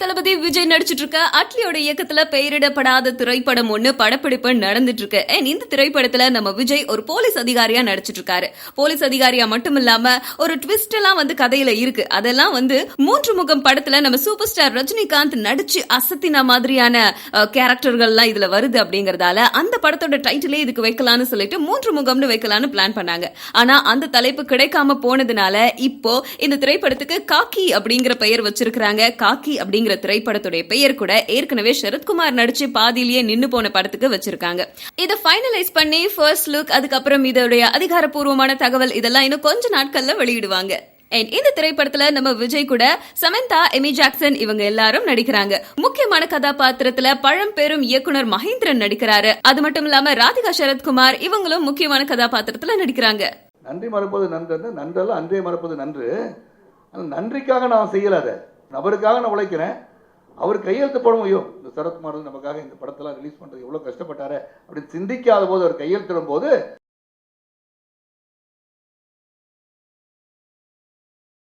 தளபதி விஜய் நடிச்சிட்டு இருக்க அட்லியோட இயக்கத்துல பெயரிடப்படாத திரைப்படம் ஒண்ணு படப்பிடிப்பு நடந்துட்டு இருக்கு. இந்த திரைப்படத்துல நம்ம விஜய் ஒரு போலீஸ் அதிகாரியா நடிச்சிட்டு இருக்காரு. போலீஸ் அதிகாரியா மட்டும் இல்லாம ஒரு ட்விஸ்ட் எல்லாம் கதையில இருக்கு. அதெல்லாம் மூன்று முகம் படத்துல நம்ம சூப்பர் ஸ்டார் ரஜினிகாந்த் நடிச்சு அசத்தின மாதிரியான கேரக்டர்கள் எல்லாம் இதுல வருது அப்படிங்கறதால அந்த படத்தோட டைட்டிலே இதுக்கு வைக்கலாம்னு சொல்லிட்டு மூன்று முகம்னு வைக்கலாம்னு பிளான் பண்ணாங்க. ஆனா அந்த தலைப்பு கிடைக்காம போனதுனால இப்போ இந்த திரைப்படத்துக்கு காக்கி அப்படிங்கிற பெயர் வச்சிருக்காங்க. காக்கி அப்படிங்கிற திரைப்படத்துடைய பெயர் கூட ஏற்கனவே சரத்குமார் நடிச்சு பாதியிலேயே நின்னு போன படத்துக்கு வச்சிருக்காங்க. இதை ஃபைனலைஸ் பண்ணி ஃபர்ஸ்ட் லுக், அதுக்கப்புறம் இதோடைய அதிகாரப்பூர்வமான தகவல் இதெல்லாம் இன்னும் கொஞ்ச நாட்கள்ல வெளியிடுவாங்க. இந்த திரைப்படத்துல நம்ம விஜய் கூட சமந்தா, எமி ஜாக்சன் இவங்க எல்லாரும் நடிக்கிறாங்க. முக்கியமான கதாபாத்திரத்துல பழம்பெரும் இயக்குனர் மகேந்திரன் நடிக்கிறாரு. அது மட்டும் இல்லாம ராதிகா சரத்குமார் இவங்களும் முக்கியமான கதாபாத்திரத்துல நடிக்கிறாங்க. நன்றி மறப்பது நன்று, நன்றல்ல அன்றே மறப்பது நன்று. நன்றிக்காக நான் செய்யலாத, நபருக்காக நான் உழைக்கிறேன். அவர் கையெழுத்து போடும், ஐயோ இந்த சரத்குமார் நமக்காக இந்த படத்தெல்லாம் ரிலீஸ் பண்ணுறது எவ்வளோ கஷ்டப்பட்டாரு அப்படின்னு சிந்திக்காத போது அவர் கையெழுத்திடும் போது